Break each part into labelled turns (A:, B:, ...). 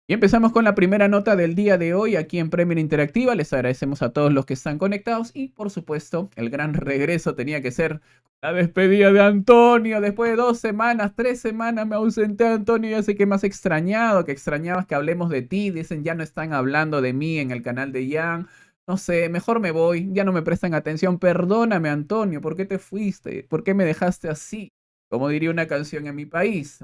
A: Y empezamos con la primera nota del día de hoy aquí en Premier Interactiva. Les agradecemos a todos los que están conectados y, por supuesto, el gran regreso tenía que ser la despedida de Antonio. Después de 2 semanas, 3 semanas me ausenté, Antonio. Ya sé que me has extrañado, que extrañabas que hablemos de ti. Dicen, ya no están hablando de mí en el canal de Jan. No sé, mejor me voy. Ya no me prestan atención. Perdóname, Antonio. ¿Por qué te fuiste? ¿Por qué me dejaste así? Como diría una canción en mi país.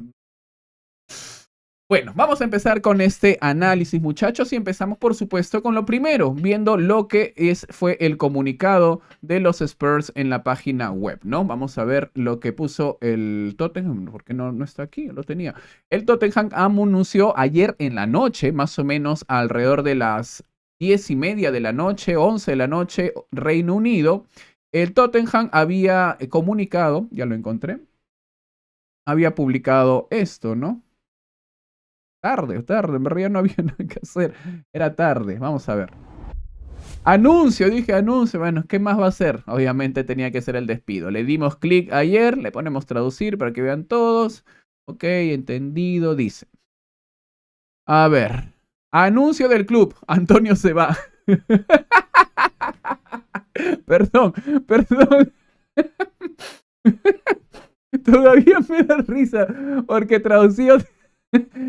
A: Bueno, vamos a empezar con este análisis, muchachos, y empezamos, por supuesto, con lo primero, viendo lo que fue el comunicado de los Spurs en la página web, ¿no? Vamos a ver lo que puso el Tottenham, porque no está aquí, lo tenía. El Tottenham anunció ayer en la noche, más o menos alrededor de las 10:30 de la noche, 11 de la noche, Reino Unido. El Tottenham había comunicado, ya lo encontré, había publicado esto, ¿no? Tarde, en realidad no había nada que hacer. Era tarde, vamos a ver. Anuncio, dije anuncio. Bueno, ¿qué más va a ser? Obviamente tenía que ser el despido. Le dimos clic ayer, le ponemos traducir para que vean todos. Ok, entendido, dice. A ver. Anuncio del club. Antonio se va. Perdón. Todavía me da risa porque traducido.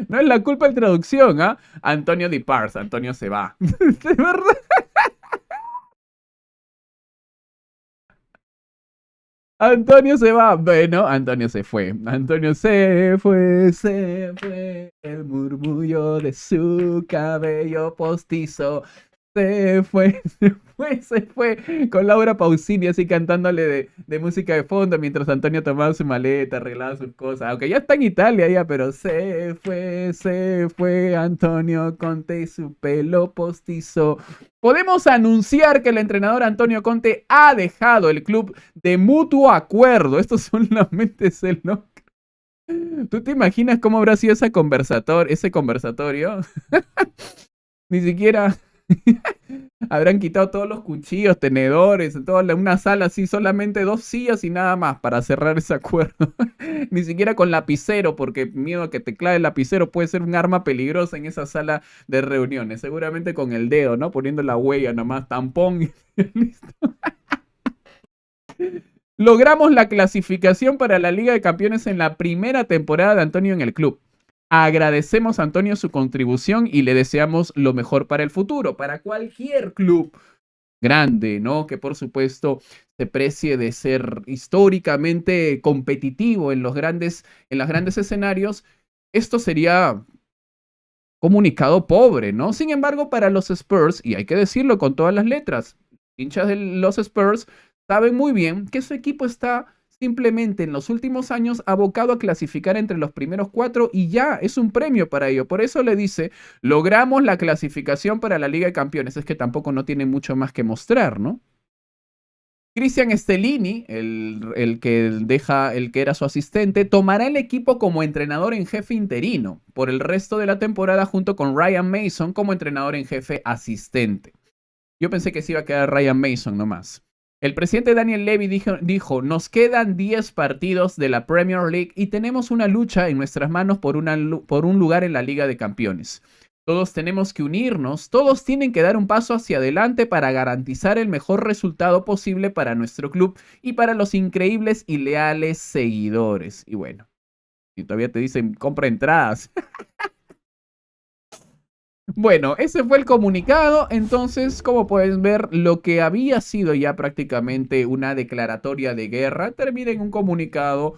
A: No es la culpa de traducción, ¿ah? Antonio departs, Antonio se va. De verdad. Antonio se va. Bueno, Antonio se fue. Antonio se fue. El murmullo de su cabello postizo. Se fue. Con Laura Pausini así cantándole de música de fondo mientras Antonio tomaba su maleta, arreglaba sus cosas. Aunque ya está en Italia ya, pero se fue Antonio Conte y su pelo postizo. Podemos anunciar que el entrenador Antonio Conte ha dejado el club de mutuo acuerdo. Esto solamente es el no. ¿Tú te imaginas cómo habrá sido ese conversatorio? Ni siquiera habrán quitado todos los cuchillos, tenedores, toda una sala así, solamente 2 sillas y nada más para cerrar ese acuerdo. Ni siquiera con lapicero, porque miedo a que te clave el lapicero puede ser un arma peligrosa en esa sala de reuniones. Seguramente con el dedo, ¿no? Poniendo la huella nomás, tampón y listo. Logramos la clasificación para la Liga de Campeones en la primera temporada de Antonio en el club. Agradecemos a Antonio su contribución y le deseamos lo mejor para el futuro, para cualquier club grande, ¿no? Que por supuesto se precie de ser históricamente competitivo en los grandes escenarios. Esto sería comunicado pobre, ¿no? Sin embargo, para los Spurs, y hay que decirlo con todas las letras, hinchas de los Spurs saben muy bien que su equipo está simplemente en los últimos años abocado a clasificar entre los primeros 4 y ya es un premio para ello. Por eso le dice, logramos la clasificación para la Liga de Campeones. Es que tampoco no tiene mucho más que mostrar, ¿no? Cristian Stellini, el que era su asistente, tomará el equipo como entrenador en jefe interino por el resto de la temporada junto con Ryan Mason como entrenador en jefe asistente. Yo pensé que se iba a quedar Ryan Mason nomás. El presidente Daniel Levy dijo, nos quedan 10 partidos de la Premier League y tenemos una lucha en nuestras manos por un lugar en la Liga de Campeones. Todos tenemos que unirnos, todos tienen que dar un paso hacia adelante para garantizar el mejor resultado posible para nuestro club y para los increíbles y leales seguidores. Y bueno, y todavía te dicen, compra entradas. Bueno, ese fue el comunicado. Entonces, como pueden ver, lo que había sido ya prácticamente una declaratoria de guerra termina en un comunicado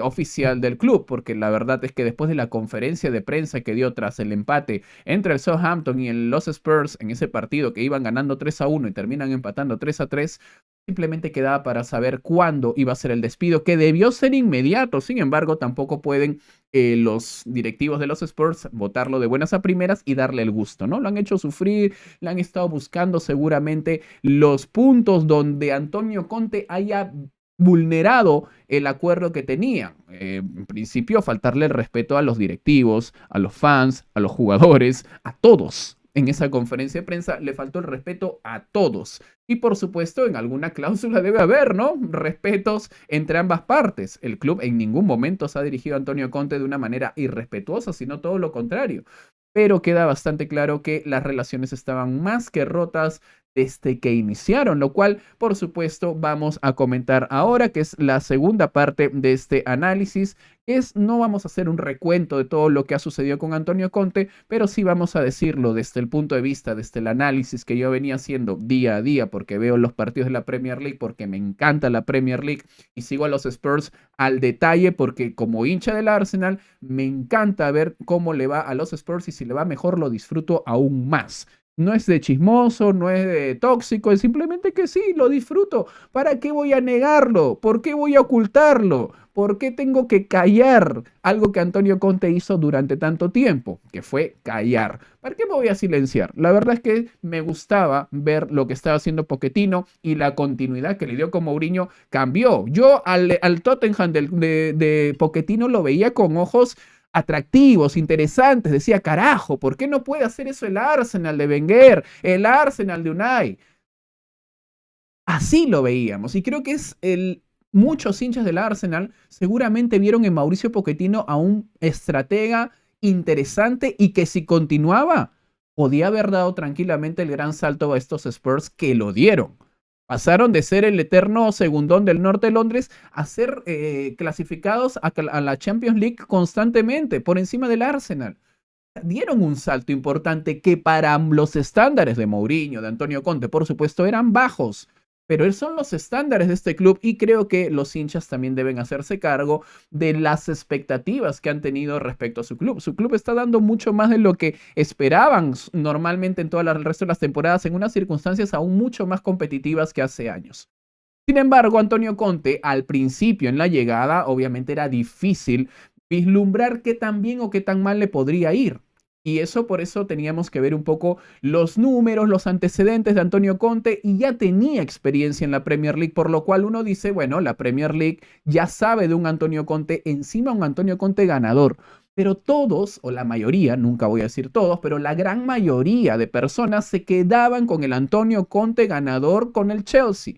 A: oficial del club, porque la verdad es que después de la conferencia de prensa que dio tras el empate entre el Southampton y los Spurs en ese partido que iban ganando 3-1 y terminan empatando 3-3, simplemente quedaba para saber cuándo iba a ser el despido, que debió ser inmediato. Sin embargo, tampoco pueden los directivos de los Spurs votarlo de buenas a primeras y darle el gusto, ¿no? Lo han hecho sufrir, le han estado buscando seguramente los puntos donde Antonio Conte haya vulnerado el acuerdo que tenían. En principio, faltarle el respeto a los directivos, a los fans, a los jugadores, a todos. En esa conferencia de prensa le faltó el respeto a todos. Y por supuesto, en alguna cláusula debe haber, ¿no? Respetos entre ambas partes. El club en ningún momento se ha dirigido a Antonio Conte de una manera irrespetuosa, sino todo lo contrario. pero queda bastante claro que las relaciones estaban más que rotas desde que iniciaron, lo cual, por supuesto, vamos a comentar ahora, que es la segunda parte de este análisis. No vamos a hacer un recuento de todo lo que ha sucedido con Antonio Conte, pero sí vamos a decirlo desde el punto de vista, desde el análisis que yo venía haciendo día a día, porque veo los partidos de la Premier League, porque me encanta la Premier League y sigo a los Spurs al detalle, porque como hincha del Arsenal, me encanta ver cómo le va a los Spurs y si le va mejor lo disfruto aún más. No es de chismoso, no es de tóxico, es simplemente que sí, lo disfruto. ¿Para qué voy a negarlo? ¿Por qué voy a ocultarlo? ¿Por qué tengo que callar algo que Antonio Conte hizo durante tanto tiempo? Que fue callar. ¿Para qué me voy a silenciar? La verdad es que me gustaba ver lo que estaba haciendo Pochettino y la continuidad que le dio con Mourinho cambió. Yo al Tottenham de Pochettino lo veía con ojos atractivos, interesantes. Decía, carajo, ¿por qué no puede hacer eso el Arsenal de Wenger, el Arsenal de Unai? Así lo veíamos y creo que muchos hinchas del Arsenal seguramente vieron en Mauricio Pochettino a un estratega interesante y que si continuaba podía haber dado tranquilamente el gran salto a estos Spurs que lo dieron. Pasaron de ser el eterno segundón del norte de Londres a ser clasificados a la Champions League constantemente por encima del Arsenal. Dieron un salto importante que para los estándares de Mourinho, de Antonio Conte, por supuesto, eran bajos. Pero son los estándares de este club y creo que los hinchas también deben hacerse cargo de las expectativas que han tenido respecto a su club. Su club está dando mucho más de lo que esperaban normalmente en todo el resto de las temporadas en unas circunstancias aún mucho más competitivas que hace años. Sin embargo, Antonio Conte, al principio en la llegada, obviamente era difícil vislumbrar qué tan bien o qué tan mal le podría ir. Y por eso teníamos que ver un poco los números, los antecedentes de Antonio Conte y ya tenía experiencia en la Premier League, por lo cual uno dice, bueno, la Premier League ya sabe de un Antonio Conte, encima un Antonio Conte ganador. Pero todos, o la mayoría, nunca voy a decir todos, pero la gran mayoría de personas se quedaban con el Antonio Conte ganador con el Chelsea,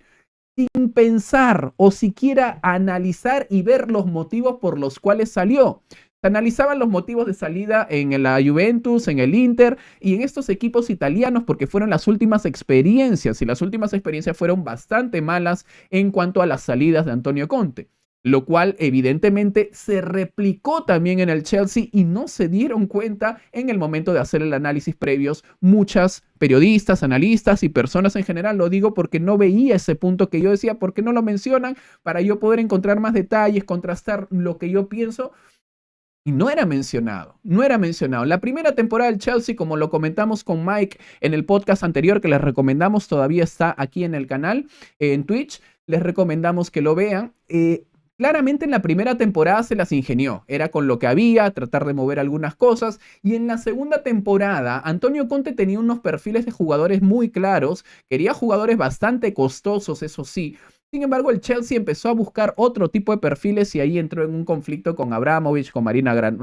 A: sin pensar o siquiera analizar y ver los motivos por los cuales salió. Se analizaban los motivos de salida en la Juventus, en el Inter y en estos equipos italianos porque fueron las últimas experiencias y las últimas experiencias fueron bastante malas en cuanto a las salidas de Antonio Conte, lo cual evidentemente se replicó también en el Chelsea y no se dieron cuenta en el momento de hacer el análisis previos muchas periodistas, analistas y personas en general. Lo digo porque no veía ese punto que yo decía, ¿por qué no lo mencionan? Para yo poder encontrar más detalles, contrastar lo que yo pienso. Y no era mencionado, no era mencionado. La primera temporada del Chelsea, como lo comentamos con Mike en el podcast anterior que les recomendamos, todavía está aquí en el canal, en Twitch, les recomendamos que lo vean. Claramente en la primera temporada se las ingenió, era con lo que había, tratar de mover algunas cosas, y en la segunda temporada Antonio Conte tenía unos perfiles de jugadores muy claros, quería jugadores bastante costosos, eso sí. Sin embargo, el Chelsea empezó a buscar otro tipo de perfiles y ahí entró en un conflicto con Abramovich, con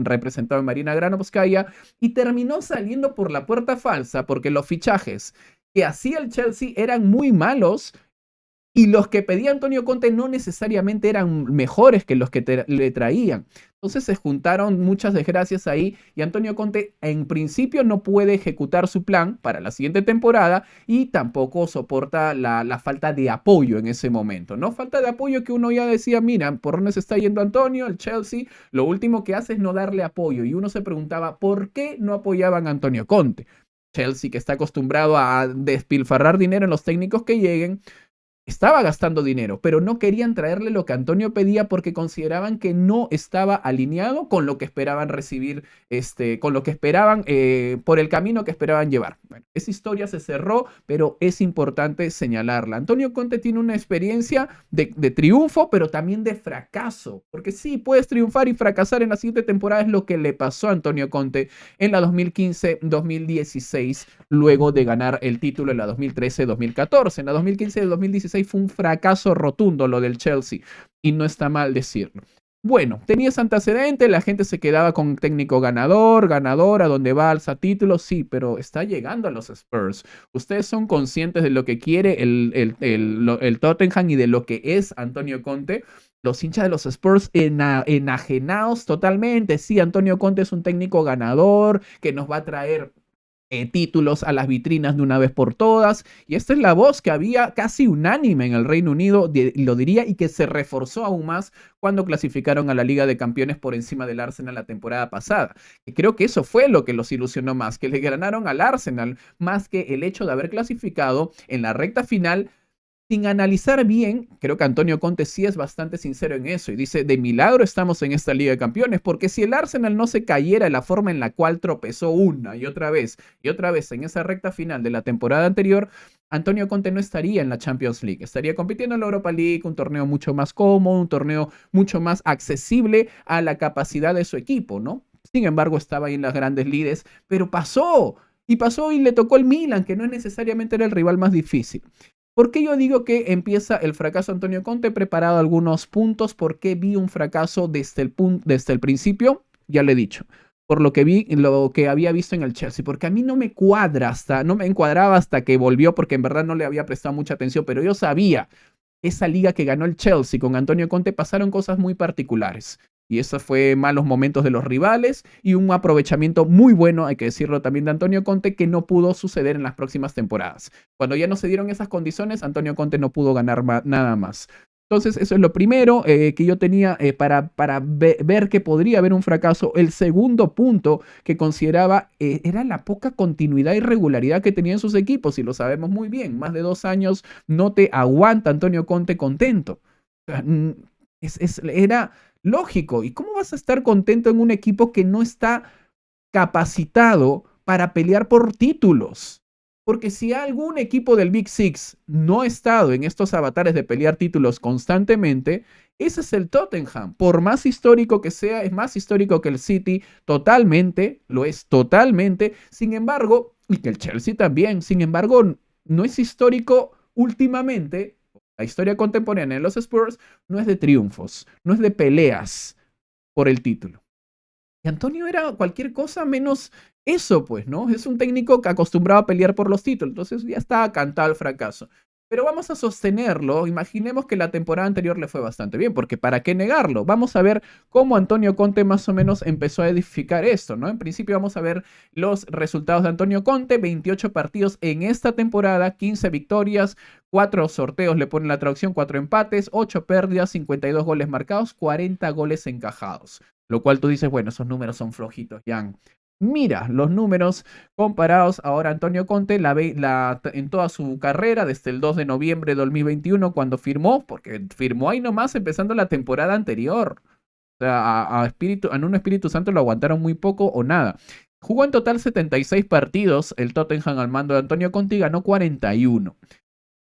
A: representado en Marina Granovskaya, y terminó saliendo por la puerta falsa porque los fichajes que hacía el Chelsea eran muy malos y los que pedía Antonio Conte no necesariamente eran mejores que los que le traían. Entonces se juntaron muchas desgracias ahí y Antonio Conte en principio no puede ejecutar su plan para la siguiente temporada y tampoco soporta la falta de apoyo en ese momento, ¿no? Falta de apoyo que uno ya decía, mira, por dónde se está yendo Antonio, el Chelsea, lo último que hace es no darle apoyo y uno se preguntaba, ¿por qué no apoyaban a Antonio Conte? Chelsea, que está acostumbrado a despilfarrar dinero en los técnicos que lleguen, estaba gastando dinero, pero no querían traerle lo que Antonio pedía porque consideraban que no estaba alineado con lo que esperaban recibir, con lo que esperaban, por el camino que esperaban llevar. Bueno, esa historia se cerró, pero es importante señalarla. Antonio Conte tiene una experiencia de triunfo, pero también de fracaso, porque sí, puedes triunfar y fracasar en la siguiente temporada, es lo que le pasó a Antonio Conte en la 2015-2016, luego de ganar el título en la 2013-2014. En la 2015-2016 fue un fracaso rotundo lo del Chelsea y no está mal decirlo. Bueno, tenía ese antecedente, la gente se quedaba con técnico ganador, ganadora, donde va alza títulos, sí, pero está llegando a los Spurs. Ustedes son conscientes de lo que quiere el Tottenham y de lo que es Antonio Conte. los hinchas de los Spurs enajenados totalmente. Sí, Antonio Conte es un técnico ganador que nos va a traer títulos a las vitrinas de una vez por todas. Y esta es la voz que había casi unánime en el Reino Unido, lo diría, y que se reforzó aún más cuando clasificaron a la Liga de Campeones por encima del Arsenal la temporada pasada. Y creo que eso fue lo que los ilusionó más, que le ganaron al Arsenal, más que el hecho de haber clasificado en la recta final. Sin analizar bien, creo que Antonio Conte sí es bastante sincero en eso y dice, de milagro estamos en esta Liga de Campeones, porque si el Arsenal no se cayera de la forma en la cual tropezó una y otra vez en esa recta final de la temporada anterior, Antonio Conte no estaría en la Champions League, estaría compitiendo en la Europa League, un torneo mucho más cómodo, un torneo mucho más accesible a la capacidad de su equipo, ¿no? Sin embargo, estaba ahí en las grandes lides, pero pasó y le tocó el Milan, que no es necesariamente era el rival más difícil. ¿Por qué yo digo que empieza el fracaso Antonio Conte? He preparado algunos puntos. ¿Por qué vi un fracaso desde el principio? Ya lo he dicho. Por lo que vi, lo que había visto en el Chelsea. Porque a mí no me encuadraba hasta que volvió, porque en verdad no le había prestado mucha atención, pero yo sabía, esa liga que ganó el Chelsea con Antonio Conte pasaron cosas muy particulares. Y eso fue malos momentos de los rivales y un aprovechamiento muy bueno, hay que decirlo también, de Antonio Conte, que no pudo suceder en las próximas temporadas. Cuando ya no se dieron esas condiciones, Antonio Conte no pudo ganar nada más. Entonces, eso es lo primero que yo tenía para ver que podría haber un fracaso. El segundo punto que consideraba era la poca continuidad y regularidad que tenían sus equipos, y lo sabemos muy bien. Más de 2 años no te aguanta Antonio Conte contento. Era lógico. ¿Y cómo vas a estar contento en un equipo que no está capacitado para pelear por títulos? Porque si algún equipo del Big Six no ha estado en estos avatares de pelear títulos constantemente, ese es el Tottenham. Por más histórico que sea, es más histórico que el City, totalmente, lo es totalmente. Sin embargo, y que el Chelsea también, sin embargo, no es histórico últimamente. La historia contemporánea de los Spurs no es de triunfos, no es de peleas por el título. Y Antonio era cualquier cosa menos eso, pues, ¿no? Es un técnico que acostumbrado a pelear por los títulos, entonces ya estaba cantado el fracaso. Pero vamos a sostenerlo. Imaginemos que la temporada anterior le fue bastante bien, porque ¿para qué negarlo? Vamos a ver cómo Antonio Conte más o menos empezó a edificar esto, ¿no? En principio vamos a ver los resultados de Antonio Conte: 28 partidos en esta temporada, 15 victorias, 4 sorteos, le ponen la traducción, 4 empates, 8 pérdidas, 52 goles marcados, 40 goles encajados. Lo cual tú dices, bueno, esos números son flojitos, Jan. Mira los números comparados ahora Antonio Conte en toda su carrera, desde el 2 de noviembre de 2021, cuando firmó, porque firmó ahí nomás empezando la temporada anterior. O sea, en un Espíritu Santo lo aguantaron muy poco o nada. Jugó en total 76 partidos el Tottenham al mando de Antonio Conte y ganó 41.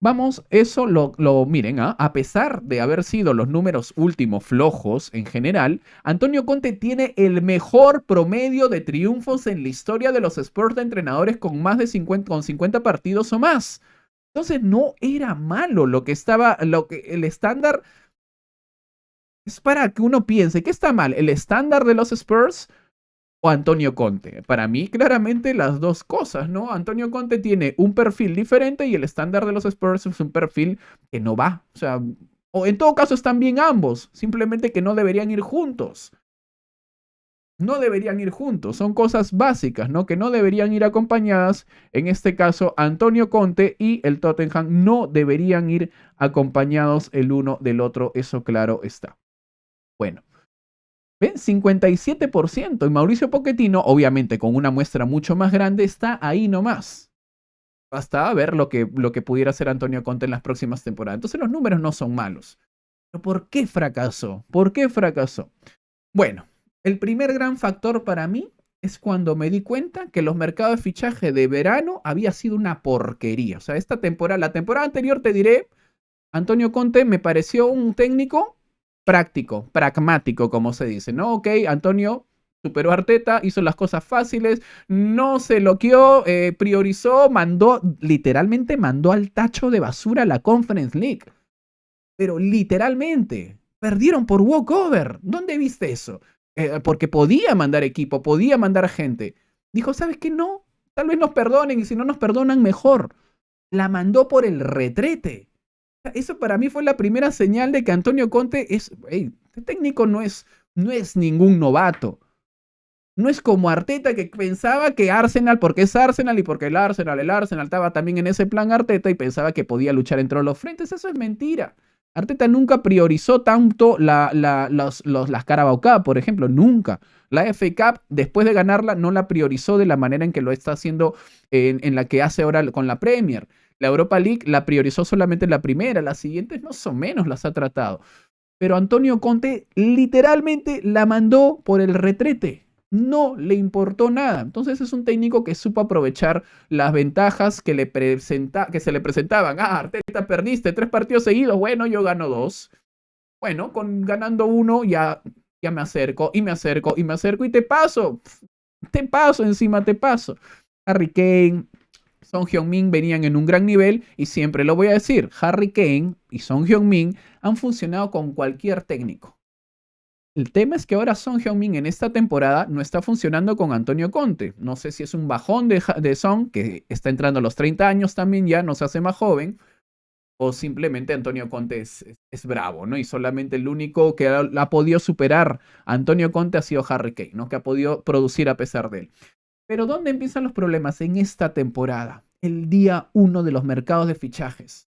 A: Vamos, eso miren, a pesar de haber sido los números últimos flojos en general, Antonio Conte tiene el mejor promedio de triunfos en la historia de los Spurs de entrenadores con más de 50 partidos o más. Entonces no era malo el estándar es para que uno piense, ¿qué está mal? ¿El estándar de los Spurs o Antonio Conte? Para mí, claramente las dos cosas, ¿no? Antonio Conte tiene un perfil diferente y el estándar de los Spurs es un perfil que no va. O sea, o en todo caso están bien ambos, simplemente que no deberían ir juntos. No deberían ir juntos, son cosas básicas, ¿no? Que no deberían ir acompañadas. En este caso, Antonio Conte y el Tottenham no deberían ir acompañados el uno del otro, eso claro está. Bueno. ¿Ven? 57%. Y Mauricio Pochettino, obviamente con una muestra mucho más grande, está ahí nomás. Basta ver lo que pudiera hacer Antonio Conte en las próximas temporadas. Entonces los números no son malos. ¿Pero por qué fracasó? ¿Por qué fracasó? Bueno, el primer gran factor para mí es cuando me di cuenta que los mercados de fichaje de verano había sido una porquería. O sea, la temporada anterior te diré, Antonio Conte me pareció un técnico práctico, pragmático, como se dice, ¿no? Ok, Antonio superó a Arteta, hizo las cosas fáciles, no se loqueó, priorizó, literalmente mandó al tacho de basura la Conference League. Pero literalmente, perdieron por walkover. ¿Dónde viste eso? Porque podía mandar equipo, podía mandar gente. Dijo, ¿sabes qué? No, tal vez nos perdonen y si no nos perdonan, mejor. La mandó por el retrete. Eso para mí fue la primera señal de que Antonio Conte este técnico no es ningún novato. No es como Arteta que pensaba que Arsenal, porque es Arsenal y porque el Arsenal estaba también en ese plan Arteta y pensaba que podía luchar en todos los frentes. Eso es mentira. Arteta nunca priorizó tanto las Carabao Cup, por ejemplo, nunca. La FA Cup, después de ganarla, no la priorizó de la manera en que lo está haciendo en la que hace ahora con la Premier. La Europa League la priorizó solamente la primera, las siguientes más o menos las ha tratado. Pero Antonio Conte literalmente la mandó por el retrete. No le importó nada. Entonces es un técnico que supo aprovechar las ventajas que se le presentaban. Ah, Arteta, perdiste 3 partidos seguidos. Bueno, yo gano 2. Bueno, ganando 1 ya me acerco y me acerco y me acerco y te paso. Encima te paso. Harry Kane, Son Heung-min venían en un gran nivel y siempre lo voy a decir, Harry Kane y Son Heung-min han funcionado con cualquier técnico. El tema es que ahora Son Heung-min en esta temporada no está funcionando con Antonio Conte. No sé si es un bajón de Son, que está entrando a los 30 años también ya, no se hace más joven, o simplemente Antonio Conte es bravo, ¿no? Y solamente el único que ha podido superar a Antonio Conte ha sido Harry Kane, ¿no? Que ha podido producir a pesar de él. Pero ¿dónde empiezan los problemas? En esta temporada, el día 1 de los mercados de fichajes.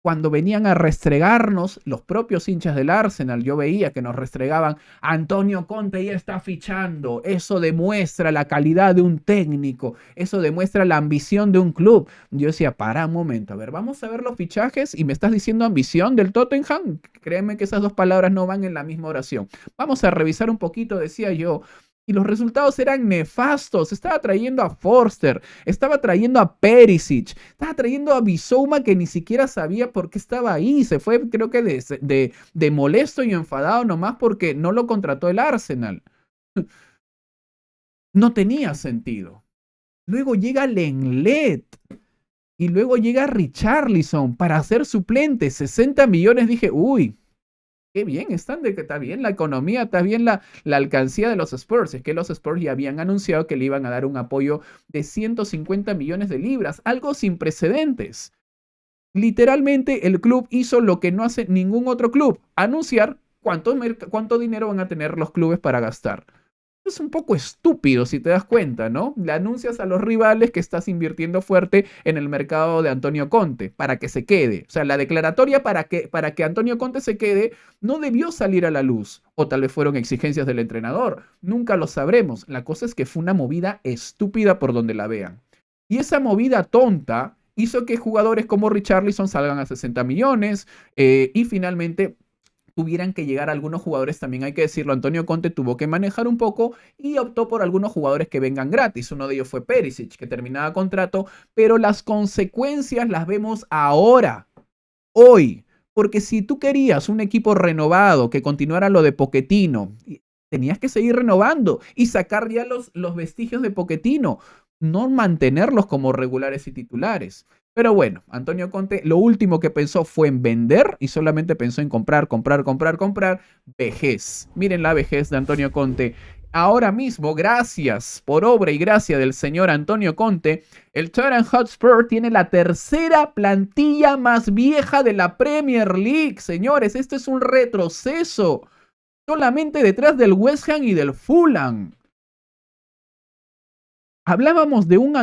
A: Cuando venían a restregarnos los propios hinchas del Arsenal, yo veía que nos restregaban, Antonio Conte ya está fichando, eso demuestra la calidad de un técnico, eso demuestra la ambición de un club. Yo decía, para un momento, a ver, vamos a ver los fichajes y me estás diciendo ambición del Tottenham. Créeme que esas dos palabras no van en la misma oración. Vamos a revisar un poquito, decía yo, y los resultados eran nefastos. Estaba trayendo a Forster, estaba trayendo a Perisic, estaba trayendo a Bissouma que ni siquiera sabía por qué estaba ahí. Se fue, creo que de molesto y enfadado nomás porque no lo contrató el Arsenal. No tenía sentido. Luego llega Lenglet y luego llega Richarlison para ser suplente. 60 millones. Dije, uy, qué bien, está bien la economía, está bien la alcancía de los Spurs. Es que los Spurs ya habían anunciado que le iban a dar un apoyo de 150 millones de libras, algo sin precedentes. Literalmente el club hizo lo que no hace ningún otro club, anunciar cuánto dinero van a tener los clubes para gastar. Es un poco estúpido si te das cuenta, ¿no? Le anuncias a los rivales que estás invirtiendo fuerte en el mercado de Antonio Conte para que se quede. O sea, la declaratoria para que Antonio Conte se quede no debió salir a la luz. O tal vez fueron exigencias del entrenador. Nunca lo sabremos. La cosa es que fue una movida estúpida por donde la vean. Y esa movida tonta hizo que jugadores como Richarlison salgan a 60 millones y finalmente tuvieran que llegar algunos jugadores, también hay que decirlo, Antonio Conte tuvo que manejar un poco y optó por algunos jugadores que vengan gratis. Uno de ellos fue Perisic, que terminaba contrato, pero las consecuencias las vemos ahora, hoy. Porque si tú querías un equipo renovado que continuara lo de Pochettino, tenías que seguir renovando y sacar ya los vestigios de Pochettino, no mantenerlos como regulares y titulares. Pero bueno, Antonio Conte lo último que pensó fue en vender y solamente pensó en comprar, comprar, comprar, comprar. Vejez. Miren la vejez de Antonio Conte. Ahora mismo, gracias por obra y gracia del señor Antonio Conte, el Tottenham Hotspur tiene la tercera plantilla más vieja de la Premier League. Señores, esto es un retroceso. Solamente detrás del West Ham y del Fulham. Hablábamos de un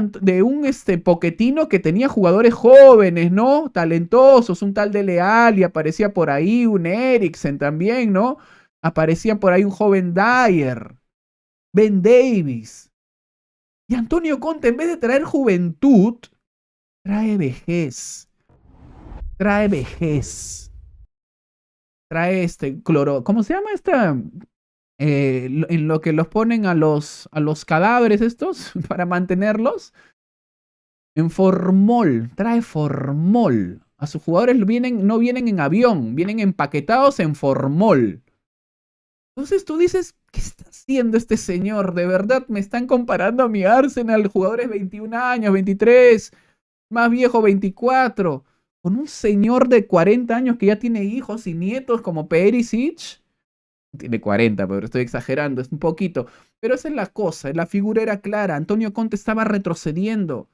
A: Pochettino que tenía jugadores jóvenes, ¿no? Talentosos, un tal de Leal y aparecía por ahí un Eriksen también, ¿no? Aparecía por ahí un joven Dyer, Ben Davies. Y Antonio Conte, en vez de traer juventud, trae vejez. Trae vejez. Trae cloro. ¿Cómo se llama esta? En lo que los ponen a los cadáveres estos para mantenerlos. En formol, trae formol. A sus jugadores no vienen en avión, vienen empaquetados en formol. Entonces tú dices, ¿qué está haciendo este señor? De verdad me están comparando a mi Arsenal, jugadores 21 años, 23, más viejo 24, con un señor de 40 años que ya tiene hijos y nietos como Perisic. Tiene 40, pero estoy exagerando, es un poquito. Pero esa es la cosa, la figura era clara. Antonio Conte estaba retrocediendo.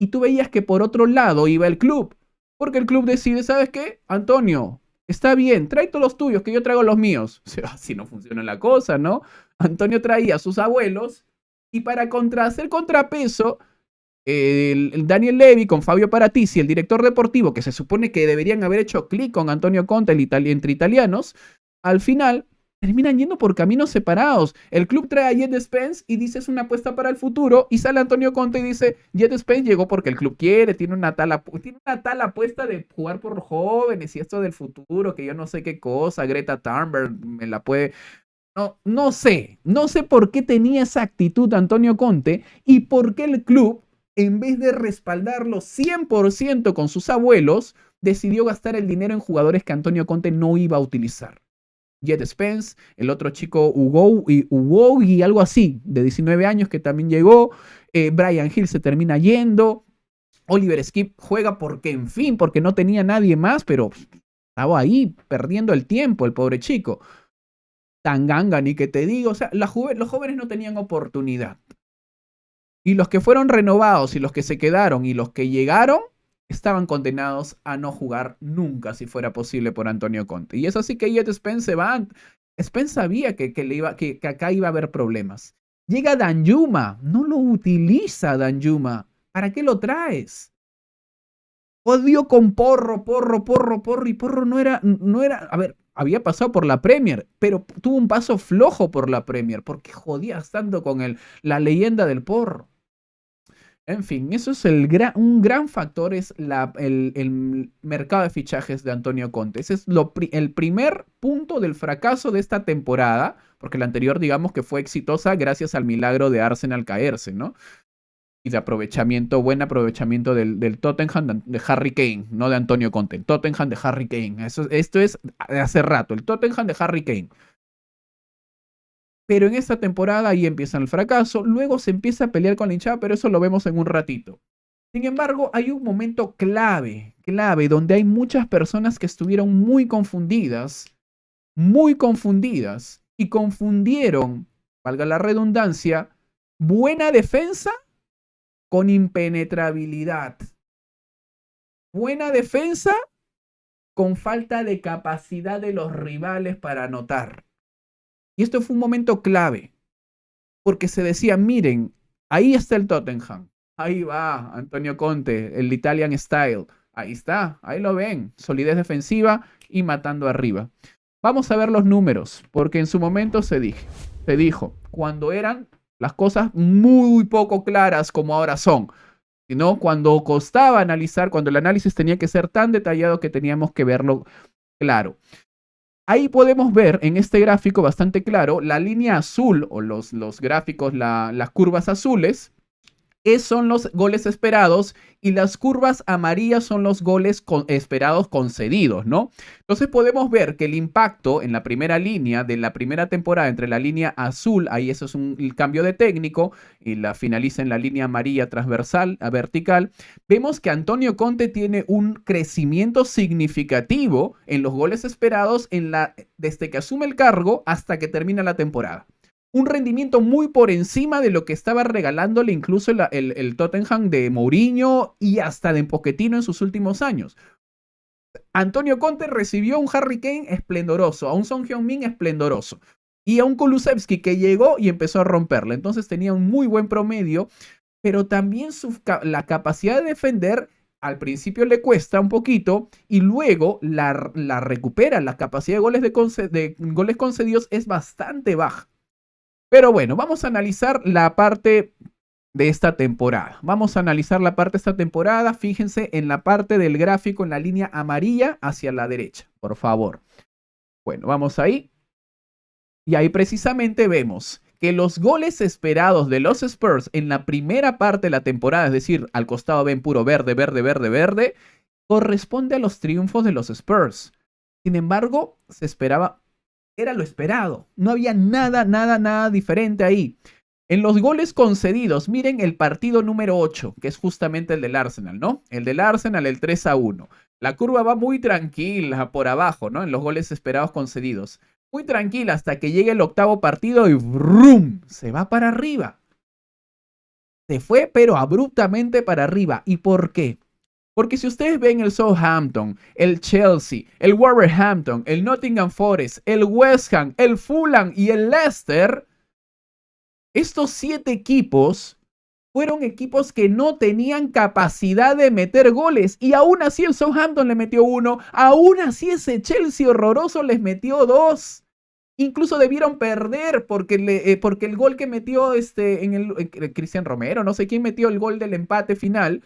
A: Y tú veías que por otro lado iba el club. Porque el club decide, ¿sabes qué? Antonio, está bien, trae todos los tuyos, que yo traigo los míos. O sea, así no funciona la cosa, ¿no? Antonio traía a sus abuelos y para hacer contrapeso, el Daniel Levy con Fabio Paratici, el director deportivo, que se supone que deberían haber hecho clic con Antonio Conte entre italianos, al final terminan yendo por caminos separados. El club trae a Jet Spence y dice es una apuesta para el futuro, y sale Antonio Conte y dice Jet Spence llegó porque el club quiere, tiene una tal apuesta de jugar por jóvenes y esto del futuro, que yo no sé qué cosa, Greta Thunberg me la puede... No sé por qué tenía esa actitud Antonio Conte y por qué el club, en vez de respaldarlo 100% con sus abuelos, decidió gastar el dinero en jugadores que Antonio Conte no iba a utilizar. Jet Spence, el otro chico Hugo y algo así, de 19 años que también llegó. Brian Hill se termina yendo. Oliver Skip juega porque, en fin, porque no tenía nadie más, pero estaba ahí perdiendo el tiempo, el pobre chico. Tanganga, ni que te digo, o sea, los jóvenes no tenían oportunidad. Y los que fueron renovados y los que se quedaron y los que llegaron estaban condenados a no jugar nunca si fuera posible por Antonio Conte. Y es así que Jet Spence se va. Spence sabía que acá iba a haber problemas. Llega Danjuma, no lo utiliza Danjuma. ¿Para qué lo traes? Odio con Porro, y Porro no era, a ver, había pasado por la Premier, pero tuvo un paso flojo por la Premier, porque jodías tanto con la leyenda del Porro. En fin, eso es un gran factor, es el mercado de fichajes de Antonio Conte. Ese es el primer punto del fracaso de esta temporada, porque la anterior digamos que fue exitosa gracias al milagro de Arsenal caerse, ¿no? Y de aprovechamiento, buen aprovechamiento del Tottenham de Harry Kane, no de Antonio Conte. El Tottenham de Harry Kane. Esto es de hace rato, el Tottenham de Harry Kane. Pero en esta temporada ahí empieza el fracaso, luego se empieza a pelear con la hinchada, pero eso lo vemos en un ratito. Sin embargo, hay un momento clave, donde hay muchas personas que estuvieron muy confundidas, y confundieron, valga la redundancia, buena defensa con impenetrabilidad. Buena defensa con falta de capacidad de los rivales para anotar. Y esto fue un momento clave, porque se decía, miren, ahí está el Tottenham, ahí va Antonio Conte, el Italian Style, ahí está, ahí lo ven, solidez defensiva y matando arriba. Vamos a ver los números, porque en su momento se dijo, cuando eran las cosas muy poco claras como ahora son, sino cuando costaba analizar, cuando el análisis tenía que ser tan detallado que teníamos que verlo claro. Ahí podemos ver en este gráfico bastante claro la línea azul o los gráficos, las curvas azules, son los goles esperados y las curvas amarillas son los goles esperados concedidos, ¿no? Entonces podemos ver que el impacto en la primera línea de la primera temporada entre la línea azul, ahí eso es el cambio de técnico, y la finaliza en la línea amarilla transversal a vertical, vemos que Antonio Conte tiene un crecimiento significativo en los goles esperados desde que asume el cargo hasta que termina la temporada. Un rendimiento muy por encima de lo que estaba regalándole incluso el Tottenham de Mourinho y hasta de Pochettino en sus últimos años. Antonio Conte recibió a un Harry Kane esplendoroso, a un Son Heung-min esplendoroso y a un Kulusevski que llegó y empezó a romperle. Entonces tenía un muy buen promedio, pero también la capacidad de defender al principio le cuesta un poquito y luego la recupera. La capacidad de goles concedidos es bastante baja. Pero bueno, vamos a analizar la parte de esta temporada. Fíjense en la parte del gráfico, en la línea amarilla hacia la derecha, por favor. Bueno, vamos ahí. Y ahí precisamente vemos que los goles esperados de los Spurs en la primera parte de la temporada, es decir, al costado ven puro verde, corresponde a los triunfos de los Spurs. Sin embargo, era lo esperado. No había nada diferente ahí. En los goles concedidos, miren el partido número 8, que es justamente el del Arsenal, ¿no? El del Arsenal, el 3-1. La curva va muy tranquila por abajo, ¿no? En los goles esperados concedidos. Muy tranquila hasta que llegue el octavo partido y ¡brum! Se va para arriba. Se fue, pero abruptamente para arriba. ¿Y por qué? Porque si ustedes ven el Southampton, el Chelsea, el Wolverhampton, el Nottingham Forest, el West Ham, el Fulham y el Leicester, estos 7 equipos fueron equipos que no tenían capacidad de meter goles. Y aún así el Southampton le metió 1. Aún así ese Chelsea horroroso les metió 2. Incluso debieron perder porque el gol que metió Cristian Romero, no sé quién metió el gol del empate final,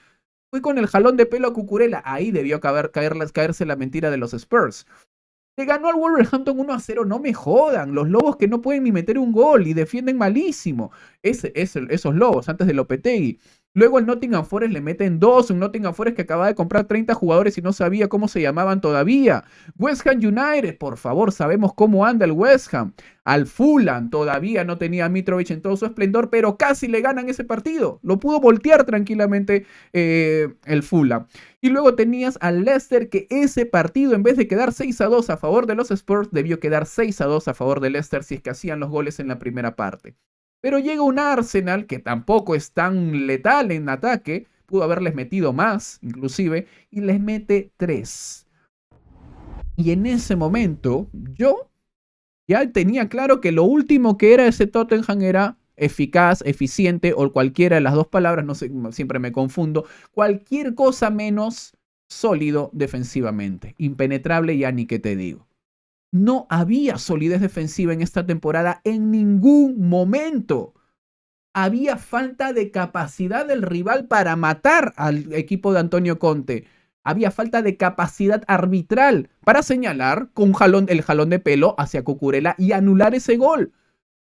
A: fue con el jalón de pelo a Cucurella. Ahí debió caerse la mentira de los Spurs. Le ganó al Wolverhampton 1-0, no me jodan. Los lobos que no pueden ni meter un gol y defienden malísimo. Esos lobos, antes de Lopetegui. Luego el Nottingham Forest le meten 2. Un Nottingham Forest que acaba de comprar 30 jugadores y no sabía cómo se llamaban todavía. West Ham United, por favor, sabemos cómo anda el West Ham. Al Fulham todavía no tenía a Mitrovic en todo su esplendor, pero casi le ganan ese partido. Lo pudo voltear tranquilamente el Fulham. Y luego tenías al Leicester, que ese partido, en vez de quedar 6-2 a favor de los Spurs, debió quedar 6-2 a favor del Leicester si es que hacían los goles en la primera parte. Pero llega un Arsenal que tampoco es tan letal en ataque, pudo haberles metido más, inclusive, y les mete 3. Y en ese momento, yo ya tenía claro que lo último que era ese Tottenham era eficaz, eficiente o cualquiera de las dos palabras, no sé, siempre me confundo, cualquier cosa menos sólido defensivamente, impenetrable ya ni que te digo. No había solidez defensiva en esta temporada en ningún momento. Había falta de capacidad del rival para matar al equipo de Antonio Conte. Había falta de capacidad arbitral para señalar con el jalón de pelo hacia Cucurella y anular ese gol.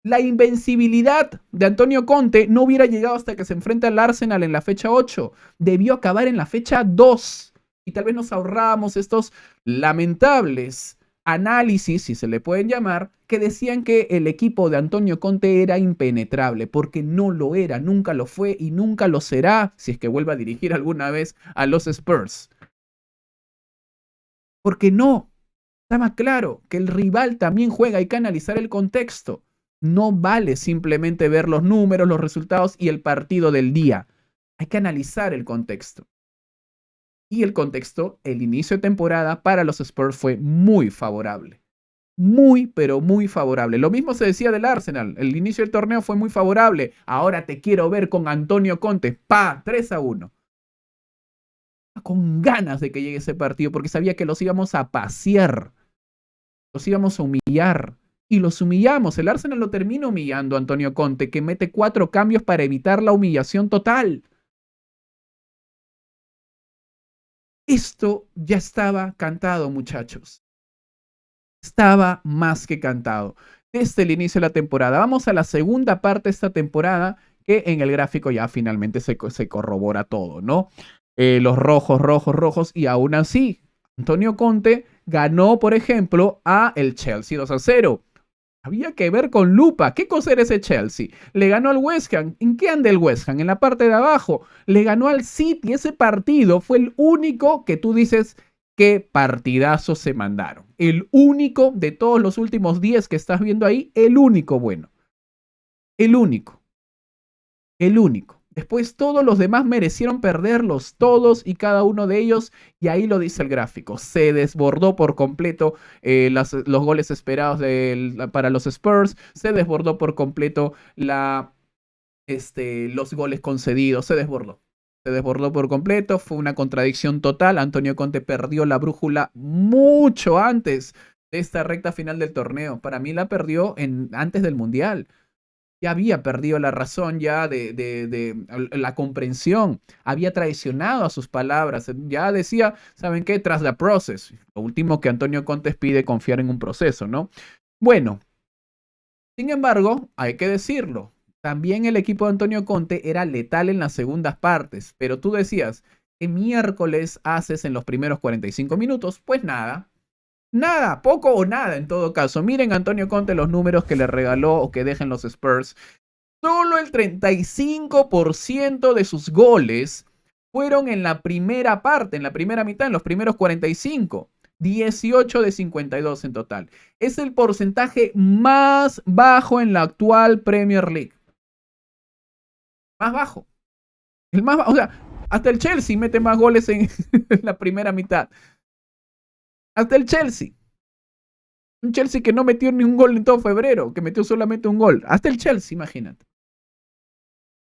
A: La invencibilidad de Antonio Conte no hubiera llegado hasta que se enfrenta al Arsenal en la fecha 8. Debió acabar en la fecha 2. Y tal vez nos ahorrábamos estos lamentables análisis, si se le pueden llamar, que decían que el equipo de Antonio Conte era impenetrable, porque no lo era, nunca lo fue y nunca lo será si es que vuelva a dirigir alguna vez a los Spurs. Porque no, estaba claro que el rival también juega, hay que analizar el contexto. No vale simplemente ver los números, los resultados y el partido del día. Hay que analizar el contexto. Y el contexto, el inicio de temporada para los Spurs fue muy favorable. Muy, pero muy favorable. Lo mismo se decía del Arsenal. El inicio del torneo fue muy favorable. Ahora te quiero ver con Antonio Conte. ¡Pa! 3-1. Con ganas de que llegue ese partido porque sabía que los íbamos a pasear. Los íbamos a humillar. Y los humillamos. El Arsenal lo termina humillando a Antonio Conte, que mete 4 cambios para evitar la humillación total. Esto ya estaba cantado, muchachos. Estaba más que cantado. Desde el inicio de la temporada. Vamos a la segunda parte de esta temporada, que en el gráfico ya finalmente se corrobora todo, ¿no? Los rojos, y aún así, Antonio Conte ganó, por ejemplo, a el Chelsea 2-0. Había que ver con lupa qué cosa era ese Chelsea. Le ganó al West Ham. ¿En qué anda el West Ham? En la parte de abajo. Le ganó al City. Ese partido fue el único que tú dices qué partidazos se mandaron. El único de todos los últimos 10 que estás viendo ahí, el único bueno. El único. El único. Después todos los demás merecieron perderlos, todos y cada uno de ellos, y ahí lo dice el gráfico. Se desbordó por completo los goles esperados para los Spurs, se desbordó por completo los goles concedidos, se desbordó. Se desbordó por completo, fue una contradicción total. Antonio Conte perdió la brújula mucho antes de esta recta final del torneo. Para mí la perdió antes del Mundial. Ya había perdido la razón ya de la comprensión, había traicionado a sus palabras, ya decía, ¿saben qué? Tras la process. Lo último que Antonio Conte pide, confiar en un proceso, ¿no? Bueno, sin embargo, hay que decirlo, también el equipo de Antonio Conte era letal en las segundas partes, pero tú decías, ¿qué miércoles haces en los primeros 45 minutos? Pues nada. Nada, poco o nada en todo caso. Miren Antonio Conte los números que le regaló o que dejen los Spurs. Solo el 35% de sus goles fueron en la primera parte, en la primera mitad, en los primeros 45. 18 de 52 en total. Es el porcentaje más bajo en la actual Premier League. Más bajo. El más bajo. O sea, Hasta el Chelsea mete más goles en la primera mitad. Hasta el Chelsea. Un Chelsea que no metió ni un gol en todo febrero, que metió solamente un gol. Hasta el Chelsea, imagínate.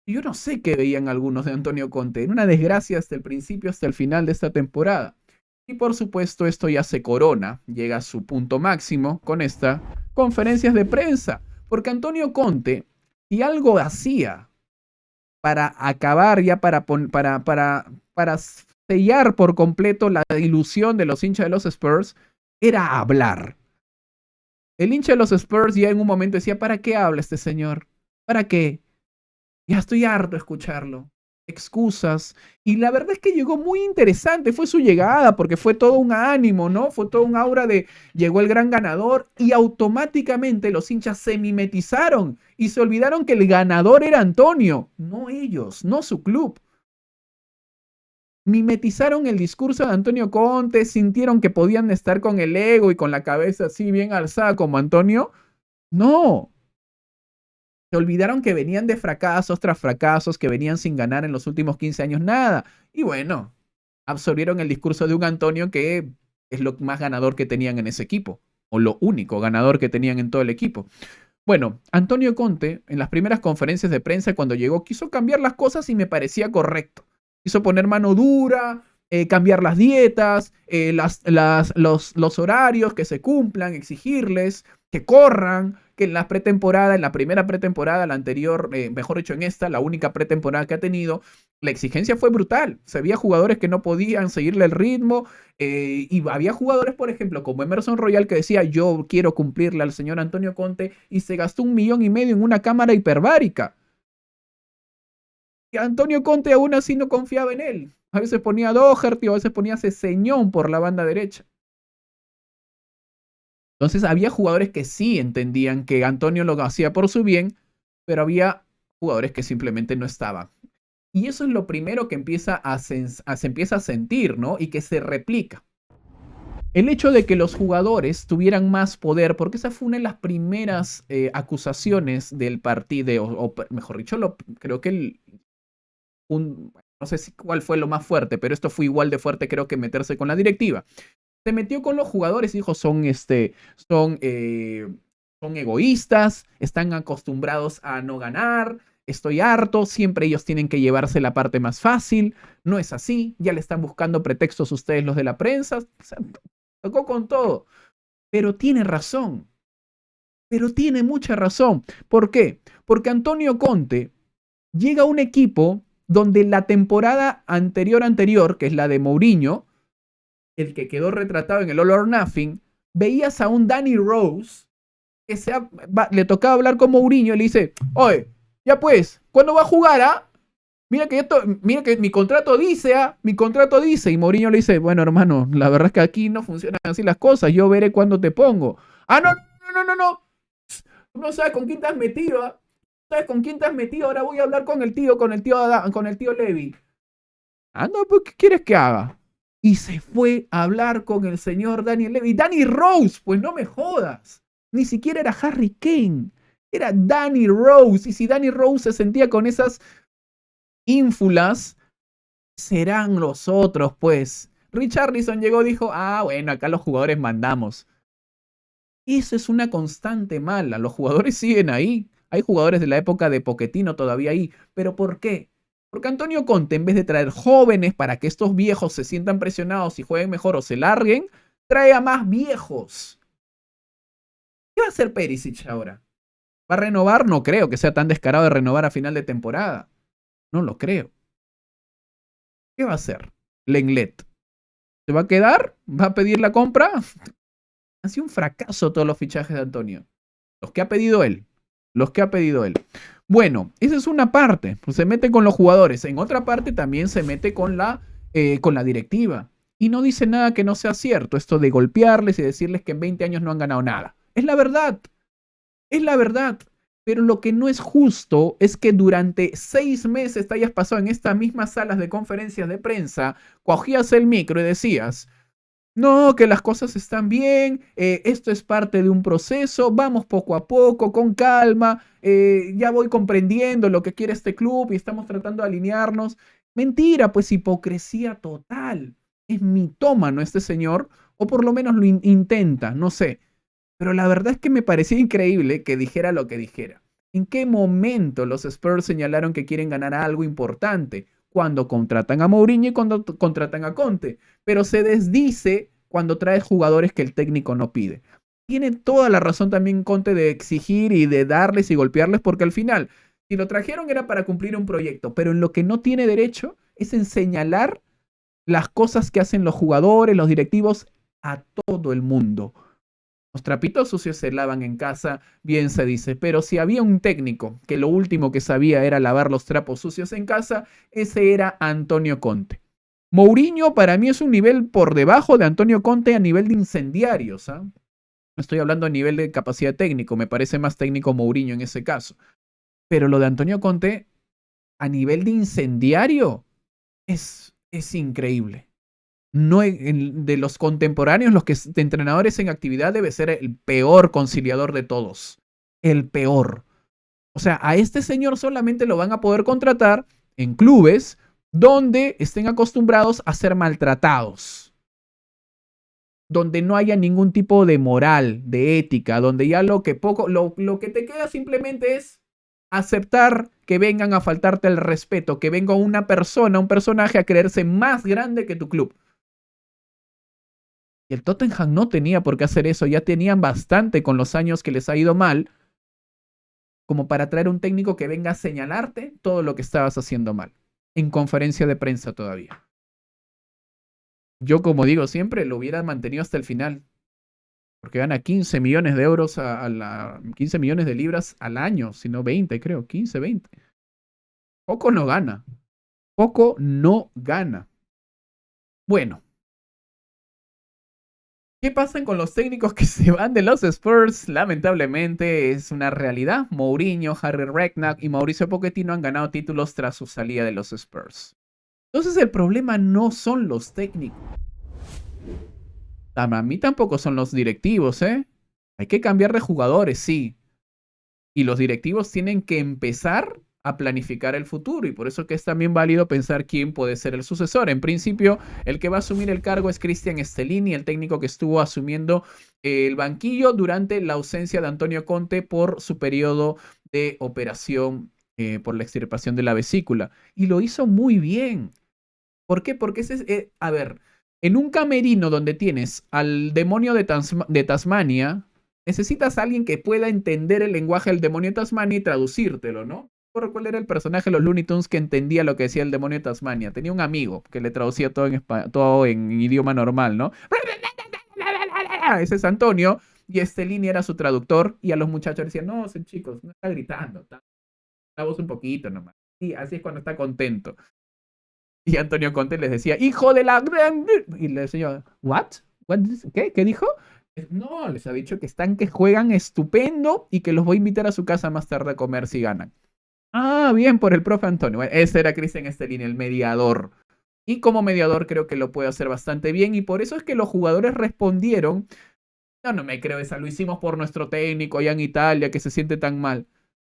A: Yo no sé qué veían algunos de Antonio Conte. En una desgracia hasta el principio, hasta el final de esta temporada. Y por supuesto esto ya se corona, llega a su punto máximo con estas conferencias de prensa. Porque Antonio Conte, si algo hacía para acabar ya, para sellar por completo la ilusión de los hinchas de los Spurs, era hablar. El hincha de los Spurs ya en un momento decía, ¿para qué habla este señor? ¿Para qué? Ya estoy harto de escucharlo. Excusas. Y la verdad es que llegó muy interesante. Fue su llegada, porque fue todo un ánimo, ¿no? Fue todo un aura de llegó el gran ganador y automáticamente los hinchas se mimetizaron y se olvidaron que el ganador era Antonio, no ellos, no su club. Mimetizaron el discurso de Antonio Conte, sintieron que podían estar con el ego y con la cabeza así bien alzada como Antonio. No. Se olvidaron que venían de fracasos tras fracasos, que venían sin ganar en los últimos 15 años nada. Y bueno, absorbieron el discurso de un Antonio que es lo más ganador que tenían en ese equipo, o lo único ganador que tenían en todo el equipo. Bueno, Antonio Conte, en las primeras conferencias de prensa cuando llegó, quiso cambiar las cosas y me parecía correcto. Quiso poner mano dura, cambiar las dietas, los horarios que se cumplan, exigirles, que corran, que en la pretemporada, en la primera pretemporada, la anterior, mejor dicho en esta, la única pretemporada que ha tenido, la exigencia fue brutal. Se había jugadores que no podían seguirle el ritmo y había jugadores, por ejemplo, como Emerson Royal que decía yo quiero cumplirle al señor Antonio Conte y se gastó 1,5 millones en una cámara hiperbárica. Y Antonio Conte aún así no confiaba en él. A veces ponía a Doherty, a veces ponía a Sessegnon por la banda derecha. Entonces había jugadores que sí entendían que Antonio lo hacía por su bien, pero había jugadores que simplemente no estaban. Y eso es lo primero que se empieza a sentir, ¿no? Y que se replica. El hecho de que los jugadores tuvieran más poder, porque esa fue una de las primeras acusaciones del partido, o mejor dicho, creo que no sé cuál fue lo más fuerte, pero esto fue igual de fuerte creo que meterse con la directiva. Se metió con los jugadores y dijo, son egoístas, están acostumbrados a no ganar, estoy harto, siempre ellos tienen que llevarse la parte más fácil, no es así, ya le están buscando pretextos ustedes los de la prensa, o sea, tocó con todo, pero tiene razón, pero tiene mucha razón. ¿Por qué? Porque Antonio Conte llega a un equipo donde la temporada anterior, que es la de Mourinho, el que quedó retratado en el All or Nothing, veías a un Danny Rose que le tocaba hablar con Mourinho y le dice, oye, ya pues, ¿cuándo va a jugar? Ah? Mira que mi contrato dice, mi contrato dice. Y Mourinho le dice, bueno, hermano, la verdad es que aquí no funcionan así las cosas, yo veré cuándo te pongo. Ah, no. Tú no sabes con quién te has metido, ¿ah? ¿Sabes con quién te has metido? Ahora voy a hablar con el tío Levi. Ah, no, pues, ¿qué quieres que haga? Y se fue a hablar con el señor Daniel Levy. Danny Rose, pues no me jodas. Ni siquiera era Harry Kane. Era Danny Rose. Y si Danny Rose se sentía con esas ínfulas, serán los otros, pues. Richarlison llegó y dijo, bueno, acá los jugadores mandamos. Eso es una constante mala. Los jugadores siguen ahí. Hay jugadores de la época de Pochettino todavía ahí. ¿Pero por qué? Porque Antonio Conte, en vez de traer jóvenes para que estos viejos se sientan presionados y jueguen mejor o se larguen, trae a más viejos. ¿Qué va a hacer Perisic ahora? ¿Va a renovar? No creo que sea tan descarado de renovar a final de temporada. No lo creo. ¿Qué va a hacer? Lenglet. ¿Se va a quedar? ¿Va a pedir la compra? Han sido un fracaso todos los fichajes de Antonio. Los que ha pedido él. Bueno, esa es una parte. Pues se mete con los jugadores. En otra parte también se mete con la directiva. Y no dice nada que no sea cierto. Esto de golpearles y decirles que en 20 años no han ganado nada. Es la verdad. Es la verdad. Pero lo que no es justo es que durante 6 meses te hayas pasado en estas mismas salas de conferencias de prensa, cogías el micro y decías, no, que las cosas están bien, esto es parte de un proceso, vamos poco a poco, con calma, ya voy comprendiendo lo que quiere este club y estamos tratando de alinearnos. Mentira, pues hipocresía total. Es mitómano este señor, o por lo menos lo intenta, no sé. Pero la verdad es que me parecía increíble que dijera lo que dijera. ¿En qué momento los Spurs señalaron que quieren ganar algo importante? Cuando contratan a Mourinho y cuando contratan a Conte. Pero se desdice cuando trae jugadores que el técnico no pide. Tiene toda la razón también Conte de exigir y de darles y golpearles porque al final, si lo trajeron era para cumplir un proyecto, pero en lo que no tiene derecho es en señalar las cosas que hacen los jugadores, los directivos, a todo el mundo. Los trapitos sucios se lavan en casa, bien se dice, pero si había un técnico que lo último que sabía era lavar los trapos sucios en casa, ese era Antonio Conte. Mourinho para mí es un nivel por debajo de Antonio Conte a nivel de incendiarios. ¿Ah? Estoy hablando a nivel de capacidad técnico, me parece más técnico Mourinho en ese caso. Pero lo de Antonio Conte a nivel de incendiario es increíble. No de los contemporáneos, los que de entrenadores en actividad debe ser el peor conciliador de todos. El peor. O sea, a este señor solamente lo van a poder contratar en clubes donde estén acostumbrados a ser maltratados. Donde no haya ningún tipo de moral, de ética, donde ya lo que te queda simplemente es aceptar que vengan a faltarte el respeto, que venga una persona, un personaje a creerse más grande que tu club. Y el Tottenham no tenía por qué hacer eso, ya tenían bastante con los años que les ha ido mal, como para traer un técnico que venga a señalarte todo lo que estabas haciendo mal, en conferencia de prensa todavía. Yo, como digo siempre, lo hubiera mantenido hasta el final, porque gana 15 millones de euros 15 millones de libras al año, si no 20, creo, 15, 20. Poco no gana, poco no gana. Bueno, ¿qué pasa con los técnicos que se van de los Spurs? Lamentablemente es una realidad. Mourinho, Harry Redknapp y Mauricio Pochettino han ganado títulos tras su salida de los Spurs. Entonces el problema no son los técnicos. Para mí tampoco son los directivos, ¿eh? Hay que cambiar de jugadores, sí. Y los directivos tienen que empezar a planificar el futuro y por eso que es también válido pensar quién puede ser el sucesor. En principio, el que va a asumir el cargo es Cristian Stellini, el técnico que estuvo asumiendo el banquillo durante la ausencia de Antonio Conte por su periodo de operación por la extirpación de la vesícula. Y lo hizo muy bien. ¿Por qué? Porque a ver, en un camerino donde tienes al demonio de Tasmania, necesitas a alguien que pueda entender el lenguaje del demonio de Tasmania y traducírtelo, ¿no? ¿Por cuál era el personaje de los Looney Tunes que entendía lo que decía el demonio de Tasmania? Tenía un amigo que le traducía todo en idioma normal, ¿no? Ese es Antonio, y Stellini era su traductor, y a los muchachos decían, no, chicos, no está gritando, la voz un poquito nomás. Sí, así es cuando está contento. Y Antonio Conte les decía, hijo de la gran... Y le decía, ¿what? ¿Qué? ¿Qué dijo? No, les ha dicho que juegan estupendo y que los voy a invitar a su casa más tarde a comer si ganan. Ah, bien, por el profe Antonio. Bueno, ese era Cristian Stellini, el mediador. Y como mediador creo que lo puede hacer bastante bien y por eso es que los jugadores respondieron, no me creo esa, lo hicimos por nuestro técnico allá en Italia que se siente tan mal.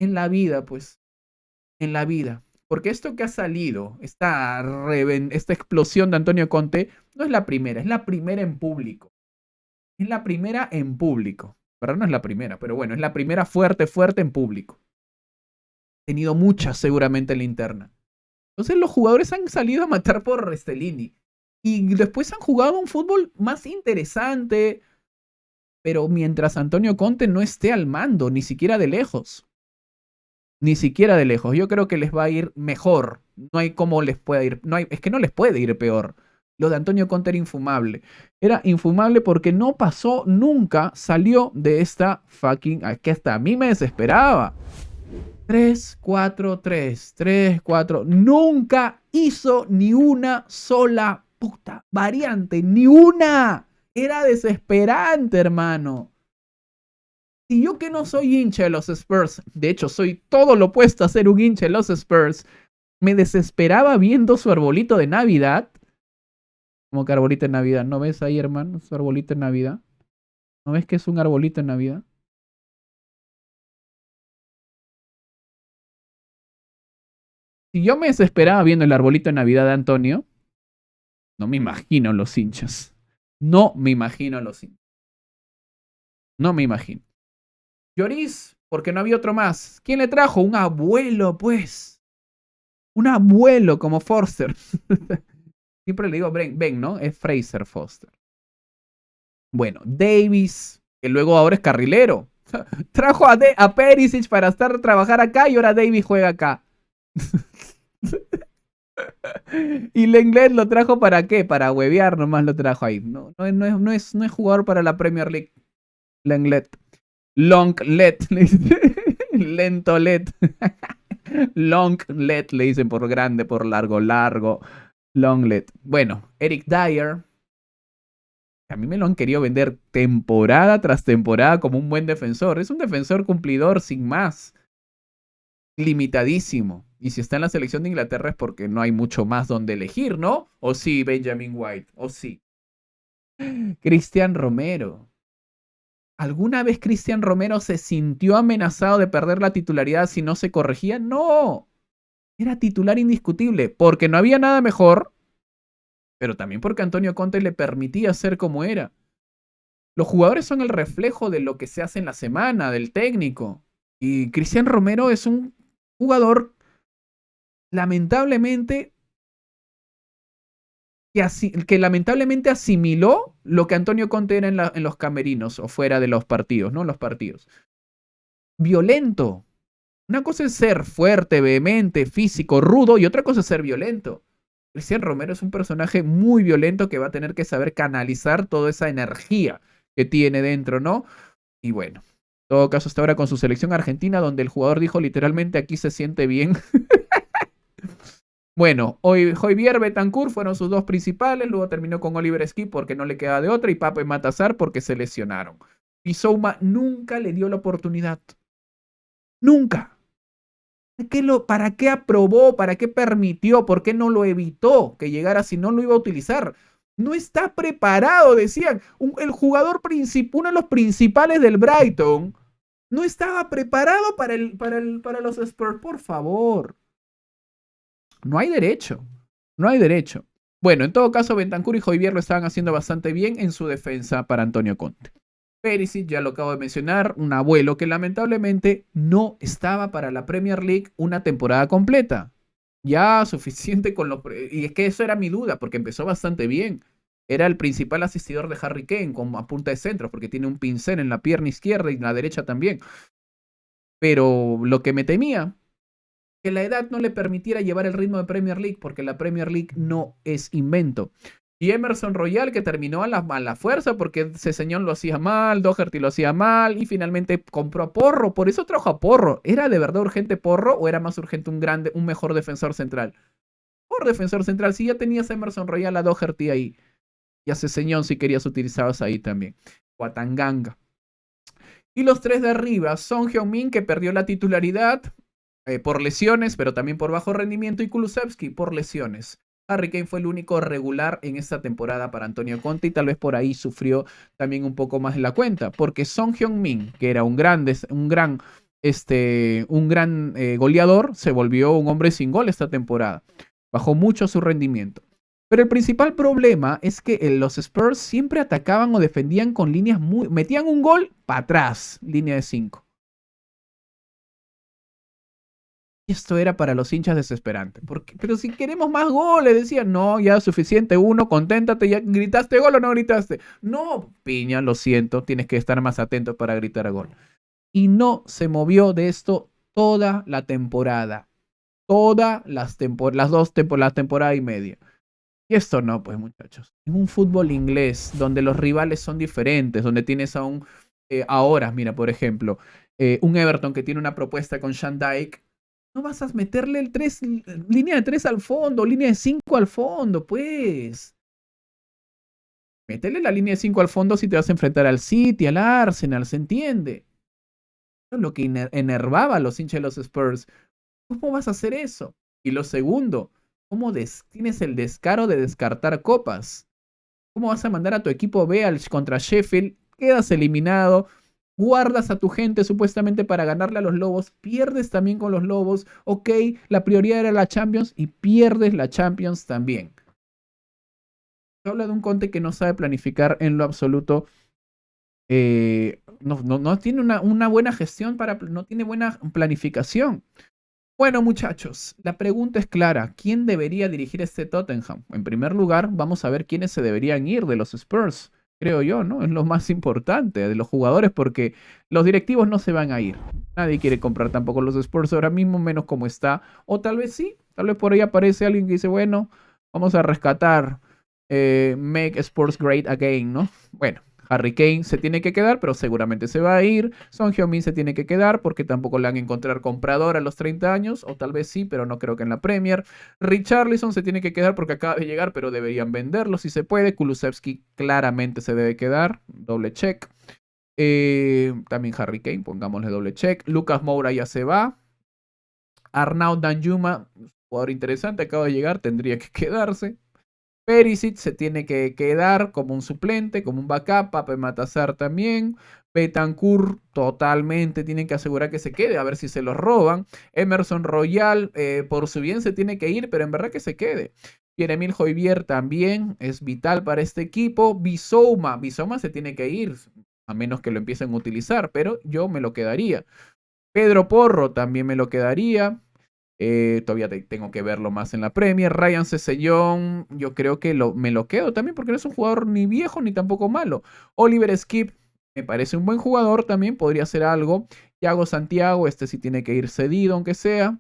A: En la vida, pues, en la vida. Porque esto que ha salido, esta explosión de Antonio Conte, no es la primera en público. Es la primera en público. Pero no es la primera, pero bueno, es la primera fuerte, fuerte en público. Ha tenido muchas seguramente en la interna. Entonces los jugadores han salido a matar por Restellini. Y después han jugado un fútbol más interesante. Pero mientras Antonio Conte no esté al mando, ni siquiera de lejos. Ni siquiera de lejos. Yo creo que les va a ir mejor. No hay cómo les pueda ir. Es que no les puede ir peor. Lo de Antonio Conte era infumable. Era infumable porque no pasó nunca, salió de esta fucking... Que hasta a mí me desesperaba. 3-4-3, 3-4. Nunca hizo ni una sola puta variante. Ni una. Era desesperante, hermano. Y yo que no soy hincha de los Spurs, de hecho soy todo lo opuesto a ser un hincha de los Spurs, me desesperaba viendo su arbolito de Navidad. ¿Cómo que arbolito de Navidad? ¿No ves ahí, hermano, su arbolito de Navidad? ¿No ves que es un arbolito de Navidad? Si yo me desesperaba viendo el arbolito de Navidad de Antonio, no me imagino los hinchas. No me imagino los hinchas. No me imagino. Lloris, porque no había otro más. ¿Quién le trajo? Un abuelo, pues. Un abuelo como Forster. Siempre le digo Ben, ¿no? Es Fraser Foster. Bueno, Davis, que luego ahora es carrilero. Trajo a Perisic para trabajar acá y ahora Davis juega acá. Y Lenglet lo trajo para qué? Para huevear nomás lo trajo ahí. No es jugador para la Premier League. Lenglet. Longlet. Lentolet. Longlet le dicen por grande, por largo. Longlet. Bueno, Eric Dyer. A mí me lo han querido vender temporada tras temporada como un buen defensor. Es un defensor cumplidor sin más. Limitadísimo. Y si está en la selección de Inglaterra es porque no hay mucho más donde elegir, ¿no? O sí, Benjamin White. O sí. Cristian Romero. ¿Alguna vez Cristian Romero se sintió amenazado de perder la titularidad si no se corregía? No. Era titular indiscutible porque no había nada mejor, pero también porque Antonio Conte le permitía ser como era. Los jugadores son el reflejo de lo que se hace en la semana, del técnico. Y Cristian Romero es un jugador, lamentablemente, que lamentablemente asimiló lo que Antonio Conte era en los camerinos o fuera de los partidos, ¿no? En los partidos. Violento. Una cosa es ser fuerte, vehemente, físico, rudo, y otra cosa es ser violento. Cristian Romero es un personaje muy violento que va a tener que saber canalizar toda esa energía que tiene dentro, ¿no? Y bueno, en todo caso, hasta ahora con su selección argentina, donde el jugador dijo literalmente aquí se siente bien. Bueno, hoy Javier Betancourt fueron sus dos principales, luego terminó con Oliver Skip porque no le queda de otra y Pape Matasar porque se lesionaron. Bissouma nunca le dio la oportunidad. Nunca. ¿Para qué aprobó? ¿Para qué permitió? ¿Por qué no lo evitó que llegara si no lo iba a utilizar? No está preparado, decían. El jugador uno de los principales del Brighton no estaba preparado para los Spurs. Por favor. No hay derecho. No hay derecho. Bueno, en todo caso, Bentancur y Højbjerg lo estaban haciendo bastante bien en su defensa para Antonio Conte. Perisic, ya lo acabo de mencionar, un abuelo que lamentablemente no estaba para la Premier League una temporada completa. Ya suficiente con lo... Y es que eso era mi duda, porque empezó bastante bien. Era el principal asistidor de Harry Kane, a punta de centro, porque tiene un pincel en la pierna izquierda y en la derecha también. Pero lo que me temía, que la edad no le permitiera llevar el ritmo de Premier League, porque la Premier League no es invento. Y Emerson Royal, que terminó a la fuerza porque ese señor lo hacía mal, Doherty lo hacía mal y finalmente compró a Porro. Por eso trajo a Porro. ¿Era de verdad urgente Porro o era más urgente un mejor defensor central? Por defensor central, si ya tenías a Emerson Royal, a Doherty ahí. Y a Ceseñón si querías utilizabas ahí también. O a Tanganga. Y los tres de arriba, Son Heung-min, que perdió la titularidad por lesiones, pero también por bajo rendimiento, y Kulusevski por lesiones. Harry Kane fue el único regular en esta temporada para Antonio Conte y tal vez por ahí sufrió también un poco más la cuenta, porque Son Heung-min, que era un gran goleador, se volvió un hombre sin gol esta temporada. Bajó mucho su rendimiento. Pero el principal problema es que los Spurs siempre atacaban o defendían con líneas metían un gol para atrás, línea de 5. Esto era para los hinchas desesperante. Pero si queremos más goles, decían, no, ya suficiente, uno, conténtate, ya gritaste gol o no gritaste. No, piña, lo siento, tienes que estar más atento para gritar a gol. Y no se movió de esto toda la temporada. Todas las temporadas y media. Y esto no, pues muchachos. En un fútbol inglés, donde los rivales son diferentes, donde tienes a ahora, mira, por ejemplo, un Everton que tiene una propuesta con Sean Dyche. No vas a meterle línea de 3 al fondo, línea de 5 al fondo, pues. Métele la línea de 5 al fondo si te vas a enfrentar al City, al Arsenal, ¿se entiende? Eso es lo que enervaba a los hinchas de los Spurs. ¿Cómo vas a hacer eso? Y lo segundo, ¿cómo tienes el descaro de descartar copas? ¿Cómo vas a mandar a tu equipo B contra Sheffield? Quedas eliminado. guardas a tu gente supuestamente para ganarle a los Lobos, pierdes también con los Lobos, ok, la prioridad era la Champions y pierdes la Champions también. Habla de un Conte que no sabe planificar en lo absoluto, no tiene una buena gestión, no tiene buena planificación. Bueno, muchachos, la pregunta es clara. ¿Quién debería dirigir este Tottenham? En primer lugar, vamos a ver quiénes se deberían ir de los Spurs, creo yo, ¿no? Es lo más importante de los jugadores porque los directivos no se van a ir. Nadie quiere comprar tampoco los Spurs ahora mismo, menos como está. O tal vez sí, tal vez por ahí aparece alguien que dice, bueno, vamos a rescatar, Make Sports Great Again, ¿no? Bueno. Harry Kane se tiene que quedar, pero seguramente se va a ir. Son Heung-min se tiene que quedar porque tampoco le van a encontrar comprador a los 30 años, o tal vez sí, pero no creo que en la Premier. Richarlison se tiene que quedar porque acaba de llegar, pero deberían venderlo si se puede. Kulusevski claramente se debe quedar, doble check. También Harry Kane, pongámosle doble check. Lucas Moura ya se va. Arnaud Danjuma, jugador interesante, acaba de llegar, tendría que quedarse. Perisic se tiene que quedar como un suplente, como un backup. Pape Matar también. Betancourt totalmente tienen que asegurar que se quede, a ver si se los roban. Emerson Royal, por su bien se tiene que ir, pero en verdad que se quede. Pierre-Emile Højbjerg también es vital para este equipo. Bissouma se tiene que ir, a menos que lo empiecen a utilizar, pero yo me lo quedaría. Pedro Porro también me lo quedaría. Todavía tengo que verlo más en la Premier. Ryan Sessegnon, yo creo que me lo quedo también porque no es un jugador ni viejo ni tampoco malo. Oliver Skip, me parece un buen jugador también, podría hacer algo. Thiago Santiago, este sí tiene que ir cedido, aunque sea.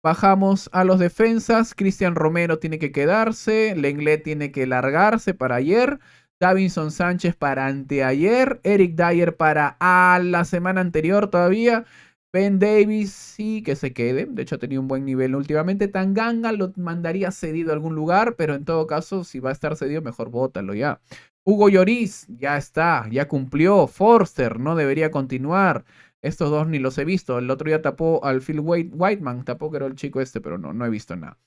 A: Bajamos a los defensas. Cristian Romero tiene que quedarse. Lenglet tiene que largarse para ayer. Davinson Sánchez para anteayer. Eric Dyer para la semana anterior todavía. Ben Davies sí que se quede. De hecho ha tenido un buen nivel últimamente. Tanganga lo mandaría cedido a algún lugar. Pero en todo caso, si va a estar cedido, mejor bótalo ya. Hugo Lloris ya está. Ya cumplió. Forster no debería continuar. Estos dos ni los he visto. El otro día tapó al Phil Whiteman. Tapó que era el chico este, pero no he visto nada.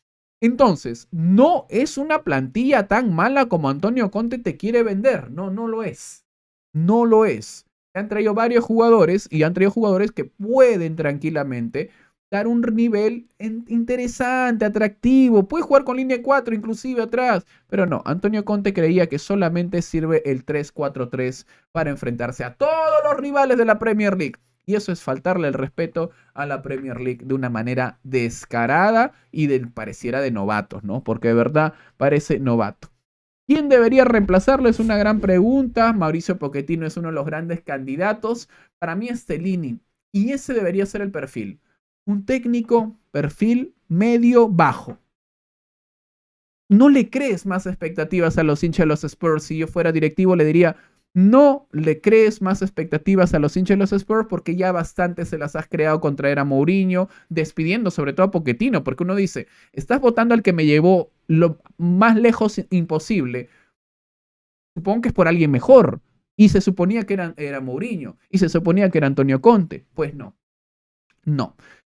A: Entonces, no es una plantilla tan mala como Antonio Conte te quiere vender. No lo es. No lo es. Han traído varios jugadores y han traído jugadores que pueden tranquilamente dar un nivel interesante, atractivo. Puede jugar con línea 4 inclusive atrás. Pero no, Antonio Conte creía que solamente sirve el 3-4-3 para enfrentarse a todos los rivales de la Premier League. Y eso es faltarle el respeto a la Premier League de una manera descarada y pareciera de novatos, ¿no? Porque de verdad parece novato. ¿Quién debería reemplazarlo? Es una gran pregunta. Mauricio Pochettino es uno de los grandes candidatos. Para mí es Stellini. Y ese debería ser el perfil. Un técnico, perfil medio bajo. No le crees más expectativas a los hinchas de los Spurs. Si yo fuera directivo le diría, no le crees más expectativas a los hinchas de los Spurs porque ya bastante se las has creado con traer a Mourinho, despidiendo sobre todo a Pochettino, porque uno dice, estás votando al que me llevó lo más lejos imposible. Supongo que es por alguien mejor. Y se suponía que era Mourinho. Y se suponía que era Antonio Conte. Pues no.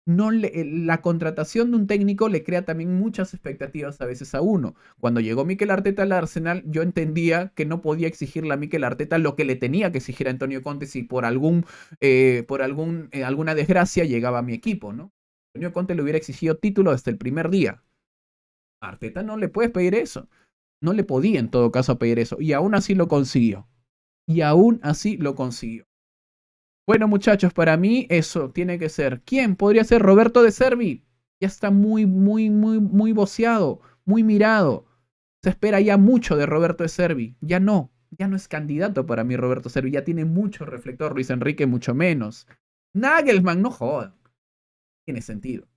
A: La contratación de un técnico le crea también muchas expectativas a veces a uno. Cuando llegó Mikel Arteta al Arsenal, yo entendía que no podía exigirle a Mikel Arteta lo que le tenía que exigir a Antonio Conte si por alguna desgracia llegaba a mi equipo, ¿no? Antonio Conte le hubiera exigido título desde el primer día. A Arteta no le puedes pedir eso. No le podía en todo caso pedir eso. Y aún así lo consiguió. Bueno, muchachos, para mí eso tiene que ser. ¿Quién? Podría ser Roberto De Zerbi. Ya está muy voceado, muy mirado. Se espera ya mucho de Roberto De Zerbi. Ya no es candidato para mí Roberto De Zerbi. Ya tiene mucho reflector. Luis Enrique mucho menos. Nagelsmann, no jodan. Tiene sentido.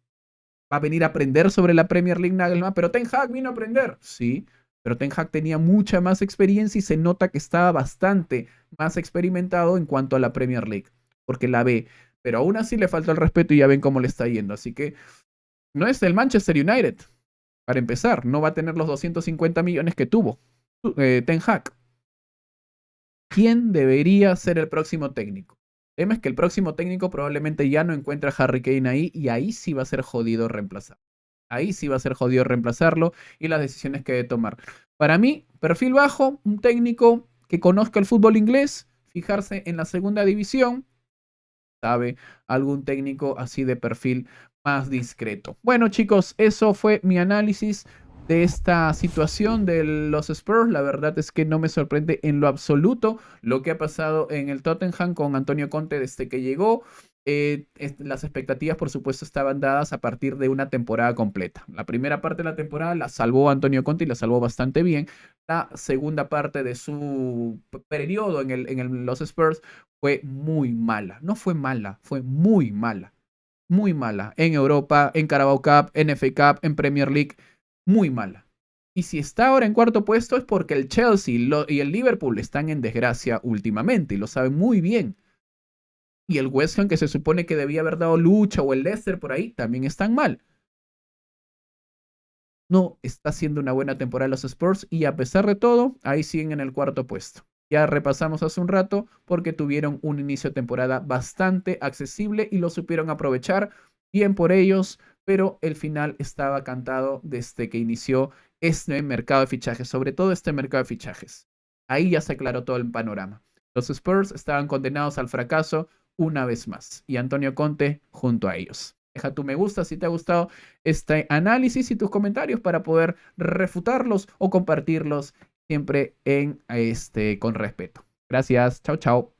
A: Va a venir a aprender sobre la Premier League Nagelsmann, pero Ten Hag vino a aprender. Sí, pero Ten Hag tenía mucha más experiencia y se nota que estaba bastante más experimentado en cuanto a la Premier League, porque la ve, pero aún así le falta el respeto y ya ven cómo le está yendo. Así que no es el Manchester United, para empezar, no va a tener los 250 millones que tuvo Ten Hag. ¿Quién debería ser el próximo técnico? El tema es que el próximo técnico probablemente ya no encuentre a Harry Kane ahí y ahí sí va a ser jodido reemplazar. Ahí sí va a ser jodido reemplazarlo y las decisiones que debe tomar. Para mí, perfil bajo, un técnico que conozca el fútbol inglés, fijarse en la segunda división, sabe, algún técnico así de perfil más discreto. Bueno, chicos, eso fue mi análisis de esta situación de los Spurs. La verdad es que no me sorprende en lo absoluto lo que ha pasado en el Tottenham con Antonio Conte desde que llegó. Las expectativas, por supuesto, estaban dadas a partir de una temporada completa. La primera parte de la temporada la salvó Antonio Conte y la salvó bastante bien. La segunda parte de su periodo en los Spurs fue muy mala. No fue mala, fue muy mala. Muy mala. En Europa, en Carabao Cup, en FA Cup, en Premier League. Muy mala. Y si está ahora en cuarto puesto es porque el Chelsea y el Liverpool están en desgracia últimamente y lo saben muy bien. Y el West Ham, que se supone que debía haber dado lucha, o el Leicester por ahí, también están mal. No está haciendo una buena temporada los Spurs y a pesar de todo, ahí siguen en el cuarto puesto. Ya repasamos hace un rato porque tuvieron un inicio de temporada bastante accesible y lo supieron aprovechar. Bien por ellos, pero el final estaba cantado desde que inició este mercado de fichajes, sobre todo este mercado de fichajes. Ahí ya se aclaró todo el panorama. Los Spurs estaban condenados al fracaso una vez más y Antonio Conte junto a ellos. Deja tu me gusta si te ha gustado este análisis y tus comentarios para poder refutarlos o compartirlos siempre con respeto. Gracias. Chao, chao.